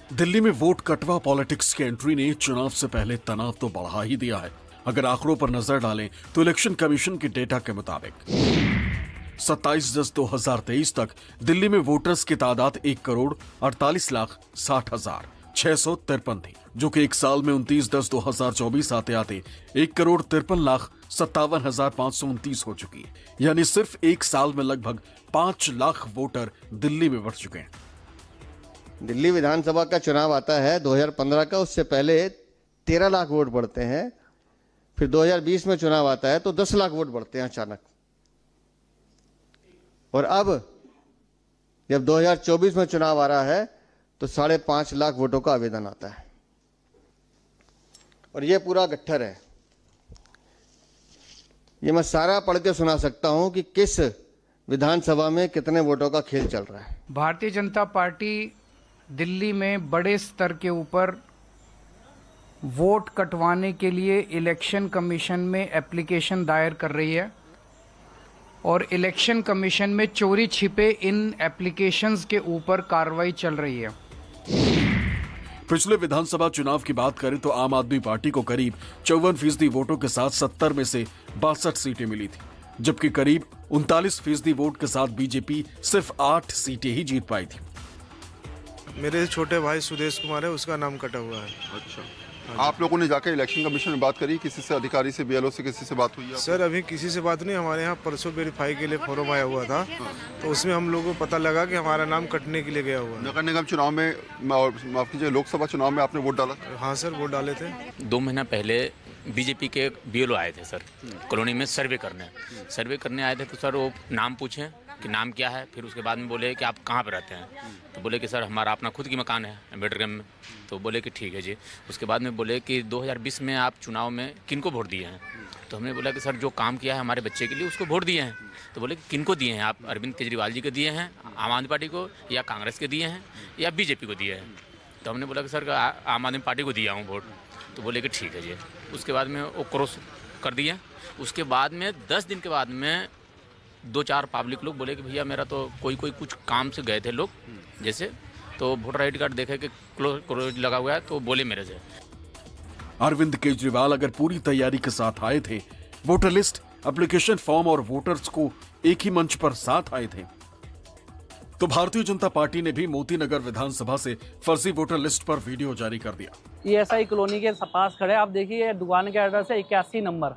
दिल्ली में वोट कटवा पॉलिटिक्स की एंट्री ने चुनाव से पहले तनाव तो बढ़ा ही दिया है। अगर आंकड़ों पर नजर डालें तो इलेक्शन कमीशन के डेटा के मुताबिक 27/10/2023 तक दिल्ली में वोटर्स की तादाद 1,48,60,60,653 थी, जो कि एक साल में 29/10/2024 आते आते 1,53,57,529 हो चुकी है। यानी सिर्फ एक साल में लगभग 5 लाख वोटर दिल्ली में बढ़ चुके हैं। दिल्ली विधानसभा का चुनाव आता है 2015 का, उससे पहले 13 लाख वोट बढ़ते हैं। फिर 2020 में चुनाव आता है तो 10 लाख वोट बढ़ते हैं अचानक। और अब जब 2024 में चुनाव आ रहा है तो 5.5 लाख वोटों का आवेदन आता है। और ये पूरा गट्ठर है। ये मैं सारा पढ़ के सुना सकता हूं कि किस विधानसभा में कितने वोटों का खेल चल रहा है। भारतीय जनता पार्टी दिल्ली में बड़े स्तर के ऊपर वोट कटवाने के लिए इलेक्शन कमीशन में एप्लीकेशन दायर कर रही है और इलेक्शन कमीशन में चोरी छिपे इन एप्लीकेशंस के ऊपर कार्रवाई चल रही है। पिछले विधानसभा चुनाव की बात करें तो आम आदमी पार्टी को करीब 54% वोटों के साथ 70 में से 62 सीटें मिली थी, जबकि करीब 39% वोट के साथ बीजेपी सिर्फ 8 सीटें ही जीत पाई थी। मेरे छोटे भाई सुदेश कुमार है, उसका नाम कटा हुआ है। अच्छा, आप लोगों ने जाकर इलेक्शन कमीशन में बात करी? किसी से, अधिकारी से, बीएलओ से, किसी से बात हुई है? सर अभी किसी से बात नहीं। हमारे यहाँ परसों वेरीफाई के लिए फॉर्म आया हुआ था, तो उसमें हम लोगों को पता लगा कि हमारा नाम कटने के लिए गया हुआ है। नगर निगम चुनाव में, माफ कीजिए, लोकसभा चुनाव में आपने वोट डाला? हाँ सर, वोट डाले थे। 2 महीना पहले बीजेपी के बीएलओ आए थे सर कॉलोनी में सर्वे करने आए थे। तो सर वो नाम पूछे कि नाम क्या है, फिर उसके बाद में बोले कि आप कहाँ पर रहते हैं, तो बोले कि सर हमारा अपना खुद की मकान है अम्बेडकर में। तो बोले कि ठीक है जी। उसके बाद में बोले कि 2020 में आप चुनाव में किनको वोट दिए हैं, तो हमने बोला कि सर जो काम किया है हमारे बच्चे के लिए उसको वोट दिए हैं। तो बोले कि किनको दिए हैं आप, अरविंद केजरीवाल जी को दिए हैं, आम आदमी पार्टी को, या कांग्रेस के दिए हैं, या बीजेपी को दिए हैं। तो हमने बोला कि सर आम आदमी पार्टी को दिया हूँ वोट। तो बोले कि ठीक है जी। उसके बाद में वो क्रॉस कर दिया। उसके बाद में 10 दिन के बाद में 2-4 पब्लिक लोग बोले कि भैया मेरा तो कोई कुछ काम से गए थे लोग जैसे, तो वोटर आईडी कार्ड देखे कि क्लोज लगा हुआ है, तो बोले मेरे से। अरविंद केजरीवाल अगर पूरी तैयारी के साथ आए थे, वोटर लिस्ट, एप्लीकेशन फॉर्म और वोटर्स को एक ही मंच पर साथ आए थे, तो भारतीय जनता पार्टी ने भी मोती नगर विधानसभा से फर्जी वोटर लिस्ट पर वीडियो जारी कर दिया। ESI कॉलोनी के पास खड़े, आप देखिए दुकान के एड्रेस है 81 नंबर,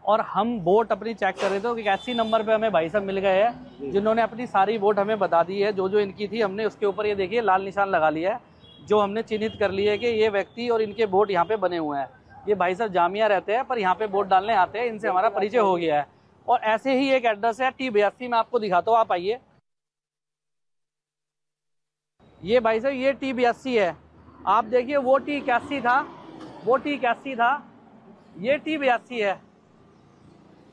और हम वोट अपनी चेक कर रहे थे। 81 नंबर पे हमें भाई साहब मिल गए हैं जिन्होंने अपनी सारी वोट हमें बता दी है, जो इनकी थी। हमने उसके ऊपर ये देखिए लाल निशान लगा लिया है, जो हमने चिन्हित कर लिया है कि ये व्यक्ति और इनके वोट यहाँ पे बने हुए हैं। ये भाई साहब जामिया रहते हैं पर यहाँ पे वोट डालने आते हैं, इनसे हमारा परिचय हो गया है। और ऐसे ही एक एड्रेस है T82 में, आपको दिखाता हूँ, आप आइए। ये भाई साहब ये T82 है, आप देखिए वो T81 था, वो T81 था, ये T82 है,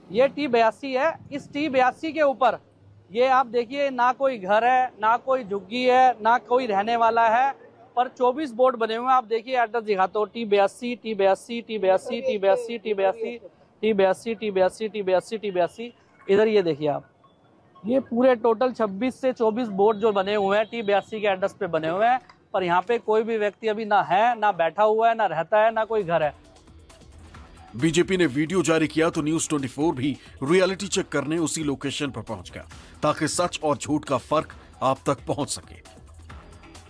ये T82 है। इस T82 के ऊपर ये आप देखिए ना कोई घर है, ना कोई झुग्गी है, ना कोई रहने वाला है, पर 24 बोर्ड बने हुए हैं। आप देखिए एड्रेस दिखाता हूँ, T82, T82, T82, T82, T82, T82, T82, T82, T82। इधर ये देखिए आप, ये पूरे टोटल 26 से 24 बोर्ड जो बने हुए हैं T82 के एड्रेस पे बने हुए हैं, पर यहाँ पे कोई भी व्यक्ति अभी ना है, ना बैठा हुआ है, ना रहता है, ना कोई घर है। बीजेपी ने वीडियो जारी किया तो न्यूज 24 भी रियलिटी चेक करने उसी लोकेशन पर पहुंच गया, ताकि सच और झूठ का फर्क आप तक पहुंच सके।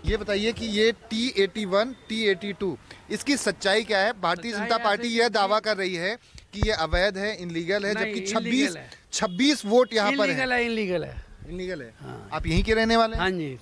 ये बताइए कि ये T81, T82 इसकी सच्चाई क्या है? भारतीय जनता पार्टी यह दावा कर रही है कि ये अवैध है, इनलीगल है, जबकि 26 वोट यहाँ पर है। इनलीगल है। हाँ। आप यहीं के रहने वाले हैं? हाँ जी,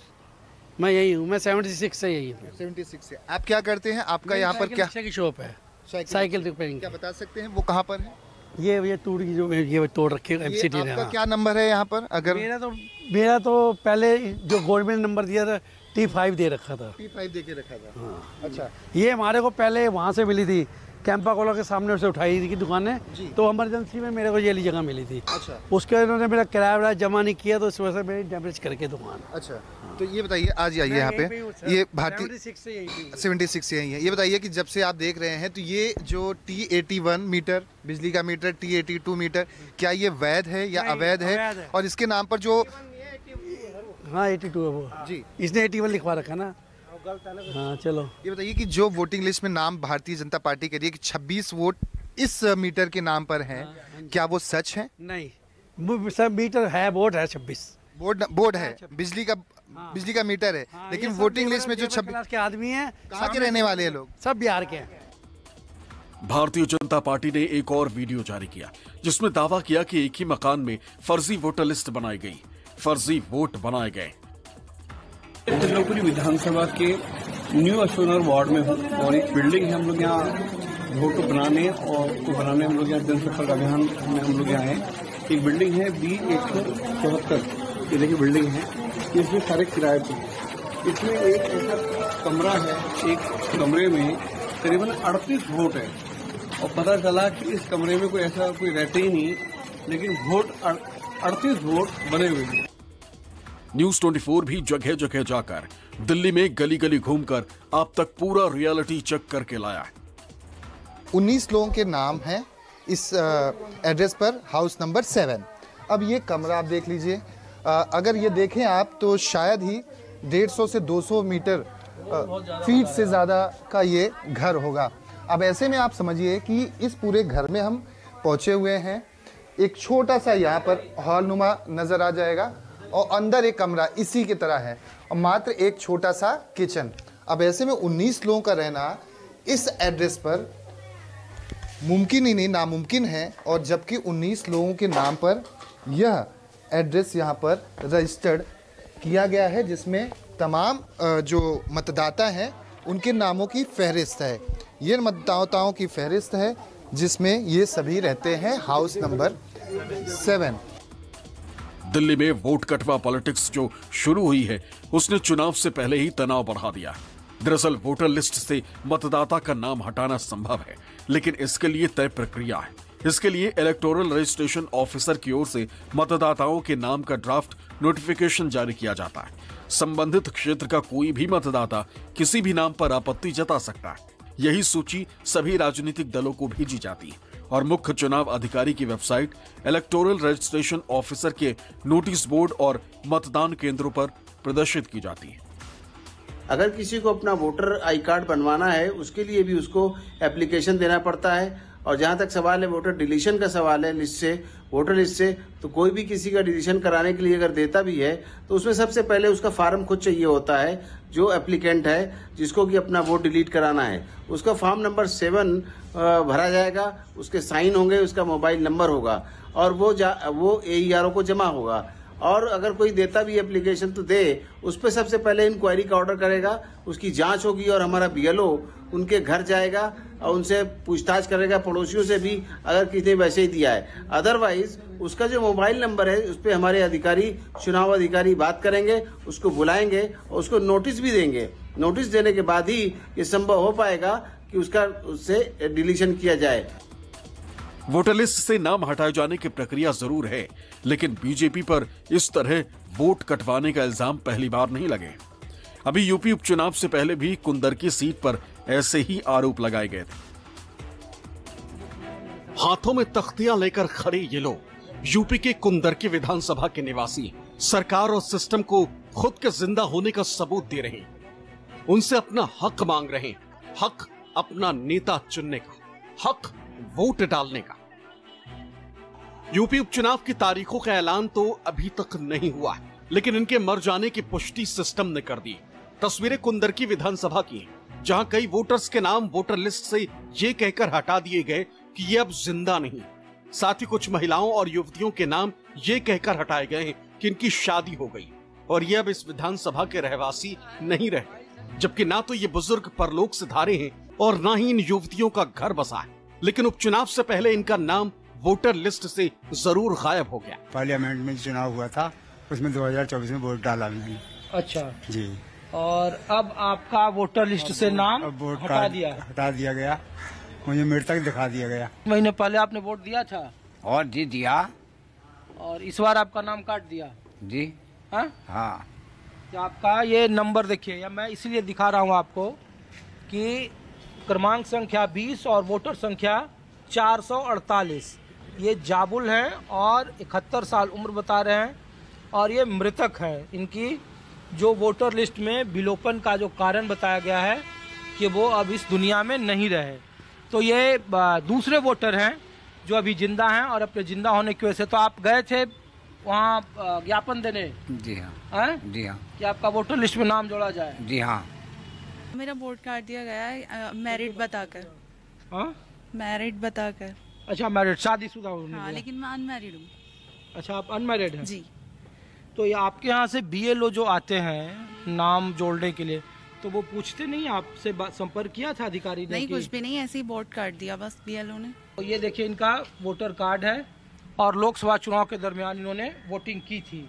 मैं यही हूँ, मैं 76 से यही हूँ। 76 से। आप क्या करते हैं? आपका यहाँ पर क्या की शॉप है? Cycle repairing. क्या बता सकते हैं वो कहाँ पर है? ये टूट की जो ये तोड़ रखे एमसीडी ने। आपका क्या नंबर है यहाँ पर? अगर मेरा तो पहले जो गवर्नमेंट नंबर दिया था T5 दे रखा था। T5 दे के रखा था। हाँ। अच्छा, ये हमारे को पहले वहाँ से मिली थी, कैंपा कोला के सामने से उठाई थी की दुकानें, तो इमरजेंसी में मेरे को ये जगह मिली थी। अच्छा, उसके उन्होंने मेरा किराया जमा नहीं किया, तो इस वजह से मेरी डैमेज करके दुकान। अच्छा, तो ये बताइए, आज आइए यहाँ पे, ये भारतीय 76 से यही है। ये बताइए कि जब से आप देख रहे हैं तो ये जो T81 मीटर बिजली का मीटर, T82 मीटर, क्या ये वैध है या अवैध है? और इसके नाम पर जो हाँ 82 है वो जी, इसने 81 लिखवा रखा ना। हाँ चलो। ये बताइए कि जो वोटिंग लिस्ट में नाम भारतीय जनता पार्टी के लिए कि 26 वोट इस मीटर के नाम पर हैं, क्या वो सच है? नहीं, सब मीटर है, वोट है 26। बोर्ड है, बिजली का मीटर है, लेकिन वोटिंग लिस्ट में जो 26 के आदमी हैं, कहाँ के रहने वाले हैं लोग? सब बिहार के हैं। भारतीय जनता पार्टी ने एक और वीडियो जारी किया जिसमें दावा किया कि एक ही मकान में फर्जी वोटर लिस्ट बनाई गई, फर्जी वोट बनाए गए। त्रिलोकपुरी विधानसभा के न्यू अशोनर वार्ड में हूँ और एक बिल्डिंग है, हम लोग यहाँ वोट बनाने हम लोग यहाँ जनसंपर्क अभियान में हम लोग यहाँ हैं। एक बिल्डिंग है B174, ये देखिए बिल्डिंग है, इसमें सारे किराए पे। इसमें एक ऐसा कमरा है, एक कमरे में करीबन 38 वोट है और पता चला कि इस कमरे में कोई रहते ही नहीं, लेकिन वोट 38 वोट बने हुए हैं। न्यूज 24 भी जगह जगह जाकर दिल्ली में गली गली घूमकर आप तक पूरा रियलिटी चेक करके लाया है। 19 लोगों के नाम हैं इस एड्रेस पर, हाउस नंबर 7। अब ये कमरा आप देख लीजिए, अगर ये देखें आप तो शायद ही 150 से 200 मीटर फीट से ज़्यादा का ये घर होगा। अब ऐसे में आप समझिए कि इस पूरे घर में हम पहुँचे हुए हैं। एक छोटा सा यहाँ पर हॉल नुमा नज़र आ जाएगा और अंदर एक कमरा इसी की तरह है और मात्र एक छोटा सा किचन। अब ऐसे में 19 लोगों का रहना इस एड्रेस पर मुमकिन ही नहीं, नामुमकिन है। और जबकि 19 लोगों के नाम पर यह एड्रेस यहाँ पर रजिस्टर्ड किया गया है, जिसमें तमाम जो मतदाता हैं उनके नामों की फहरिस्त है। ये मतदाताओं की फहरिस्त है जिसमें ये सभी रहते हैं हाउस नंबर 7। दिल्ली में वोट कटवा पॉलिटिक्स जो शुरू हुई है उसने चुनाव से पहले ही तनाव बढ़ा दिया। दरअसल वोटर लिस्ट से मतदाता का नाम हटाना संभव है, लेकिन इसके लिए तय प्रक्रिया है। इसके लिए इलेक्टोरल रजिस्ट्रेशन ऑफिसर की ओर से मतदाताओं के नाम का ड्राफ्ट नोटिफिकेशन जारी किया जाता है। संबंधित क्षेत्र का कोई भी मतदाता किसी भी नाम पर आपत्ति जता सकता है। यही सूची सभी राजनीतिक दलों को भेजी जाती है और मुख्य चुनाव अधिकारी की वेबसाइट, इलेक्टोरल रजिस्ट्रेशन ऑफिसर के नोटिस बोर्ड और मतदान केंद्रों पर प्रदर्शित की जाती है। अगर किसी को अपना वोटर आई कार्ड बनवाना है उसके लिए भी उसको एप्लीकेशन देना पड़ता है। और जहां तक सवाल है वोटर डिलीशन का सवाल है लिस्ट से, वोटर लिस्ट से, तो कोई भी किसी का डिलीशन कराने के लिए अगर देता भी है तो उसमें सबसे पहले उसका फॉर्म खुद चाहिए होता है। जो एप्लीकेंट है जिसको कि अपना वोट डिलीट कराना है उसका फॉर्म नंबर 7 भरा जाएगा, उसके साइन होंगे, उसका मोबाइल नंबर होगा और वो AERO को जमा होगा। और अगर कोई देता भी एप्लीकेशन तो दे, उस पर सबसे पहले इंक्वायरी का ऑर्डर करेगा, उसकी जांच होगी और हमारा BLO उनके घर जाएगा और उनसे पूछताछ करेगा, पड़ोसियों से भी अगर किसी ने वैसे ही दिया है। अदरवाइज उसका जो मोबाइल नंबर है उस पर हमारे अधिकारी, चुनाव अधिकारी बात करेंगे, उसको बुलाएंगे और उसको नोटिस भी देंगे। नोटिस देने के बाद ही ये संभव हो पाएगा कि उससे डिलीशन किया जाए। वोटर लिस्ट से नाम हटाए जाने की प्रक्रिया जरूर है, लेकिन बीजेपी पर इस तरह वोट कटवाने का इल्जाम पहली बार नहीं लगे। अभी यूपी उपचुनाव से पहले भी कुंदरकी सीट पर ऐसे ही आरोप लगाए गए थे। हाथों में तख्तियां लेकर खड़े ये लोग यूपी के कुंदरकी विधानसभा के निवासी सरकार और सिस्टम को खुद के जिंदा होने का सबूत दे रहे हैं। उनसे अपना हक मांग रहे हैं, हक अपना नेता चुनने का, हक वोट डालने का। यूपी उपचुनाव की तारीखों का ऐलान तो अभी तक नहीं हुआ है, लेकिन इनके मर जाने की पुष्टि सिस्टम ने कर दी। तस्वीरें कुंदरकी विधानसभा की हैं, जहां कई वोटर्स के नाम वोटर लिस्ट से ये कहकर हटा दिए गए कि ये अब जिंदा नहीं। साथ ही कुछ महिलाओं और युवतियों के नाम ये कहकर हटाए गए हैं कि इनकी शादी हो गई और ये अब इस विधानसभा के रहवासी नहीं रह गए। जबकि ना तो ये बुजुर्ग परलोक से धारे हैं और ना ही इन युवतियों का घर बसा है, लेकिन उपचुनाव से पहले इनका नाम वोटर लिस्ट से जरूर गायब हो गया। पार्लियामेंट में चुनाव हुआ था, उसमें 2024 में वोट डाला मैंने। अच्छा जी। और अब आपका वोटर लिस्ट से नाम हटा दिया गया, मुझे मृतक दिखा दिया गया। महीने पहले आपने वोट दिया था? और जी दिया। और इस बार आपका नाम काट दिया? जी हाँ। तो आपका ये नंबर देखिए, या मैं इसलिए दिखा रहा हूँ आपको कि क्रमांक संख्या 20 और वोटर संख्या 448, ये जाबुल हैं और 71 साल उम्र बता रहे हैं और ये मृतक हैं। इनकी जो वोटर लिस्ट में विलोपन का जो कारण बताया गया है कि वो अब इस दुनिया में नहीं रहे। तो ये दूसरे वोटर हैं जो अभी जिंदा हैं और अपने जिंदा होने की वजह से। तो आप गए थे वहाँ ज्ञापन देने? जी हाँ। हैं? जी हाँ। कि आपका वोटर लिस्ट में नाम जोड़ा जाए? जी हाँ। मेरा वोट काट दिया गया है मैरिड बताकर। हाँ? मैरिड बताकर। अच्छा, मैरिड, शादीशुदा हूँ। हाँ, लेकिन मैं अनमैरिड हूँ। अच्छा, आप अनमैरिड हैं? जी। तो ये आपके यहाँ से BLO जो आते हैं नाम जोड़ने के लिए, तो वो पूछते नहीं, आपसे संपर्क किया था अधिकारी ने? नहीं, कुछ भी नहीं, ऐसे ही वोट काट दिया बस BLO ने। तो ये देखिए इनका वोटर कार्ड है और लोकसभा चुनाव के दरमियान इन्होंने वोटिंग की थी।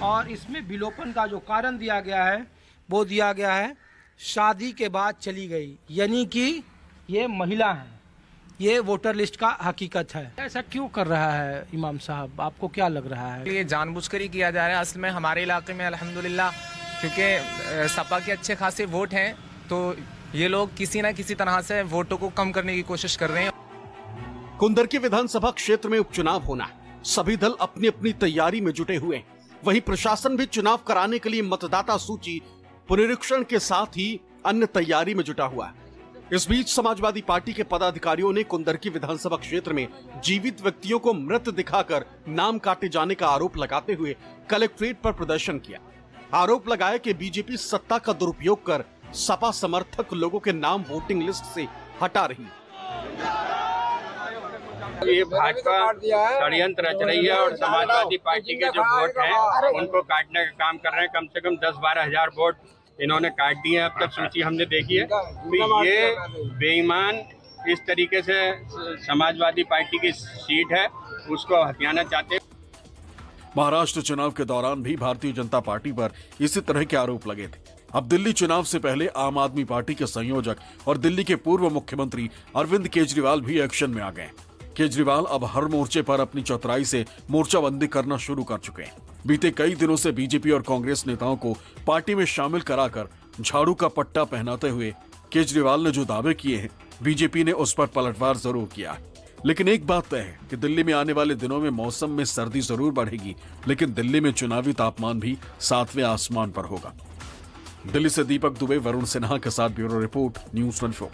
और इसमें विलोपन का जो कारण दिया गया है वो दिया गया है शादी के बाद चली गई, यानी कि ये महिला है। ये वोटर लिस्ट का हकीकत है। ऐसा क्यों कर रहा है इमाम साहब, आपको क्या लग रहा है? ये जानबूझकर ही किया जा रहा है। असल में हमारे इलाके में अल्हम्दुलिल्लाह क्योंकि सपा के अच्छे खासे वोट हैं, तो ये लोग किसी न किसी तरह से वोटों को कम करने की कोशिश कर रहे हैं। कुंदरकी विधानसभा क्षेत्र में उपचुनाव होना, सभी दल अपनी अपनी तैयारी में जुटे हुए। वहीं प्रशासन भी चुनाव कराने के लिए मतदाता सूची पुनरीक्षण के साथ ही अन्य तैयारी में जुटा हुआ है। इस बीच समाजवादी पार्टी के पदाधिकारियों ने कुंदरकी विधानसभा क्षेत्र में जीवित व्यक्तियों को मृत दिखाकर नाम काटे जाने का आरोप लगाते हुए कलेक्ट्रेट पर प्रदर्शन किया। आरोप लगाया कि बीजेपी सत्ता का दुरुपयोग कर सपा समर्थक लोगों के नाम वोटिंग लिस्ट से हटा रही है। ये भाजपा षड्यंत्र रच रही है और समाजवादी पार्टी के जो वोट हैं उनको काटने का काम कर रहे हैं। कम से कम 10-12 हजार वोट इन्होंने काट दिए हैं। अब तक सूची हमने देखी है। तो ये बेईमान इस तरीके से समाजवादी पार्टी की सीट है उसको हथियाना चाहते हैं। महाराष्ट्र चुनाव के दौरान भी भारतीय जनता पार्टी पर इसी तरह के आरोप लगे थे। अब दिल्ली चुनाव से पहले आम आदमी पार्टी के संयोजक और दिल्ली के पूर्व मुख्यमंत्री अरविंद केजरीवाल भी एक्शन में आ गए। केजरीवाल अब हर मोर्चे पर अपनी चतुराई से मोर्चाबंदी करना शुरू कर चुके हैं। बीते कई दिनों से बीजेपी और कांग्रेस नेताओं को पार्टी में शामिल कराकर झाड़ू का पट्टा पहनाते हुए केजरीवाल ने जो दावे किए हैं, बीजेपी ने उस पर पलटवार जरूर किया है। लेकिन एक बात तय है कि दिल्ली में आने वाले दिनों में मौसम में सर्दी जरूर बढ़ेगी, लेकिन दिल्ली में चुनावी तापमान भी 7वें आसमान पर होगा। दिल्ली से दीपक दुबे, वरुण सिन्हा के साथ ब्यूरो रिपोर्ट, न्यूज़ 24।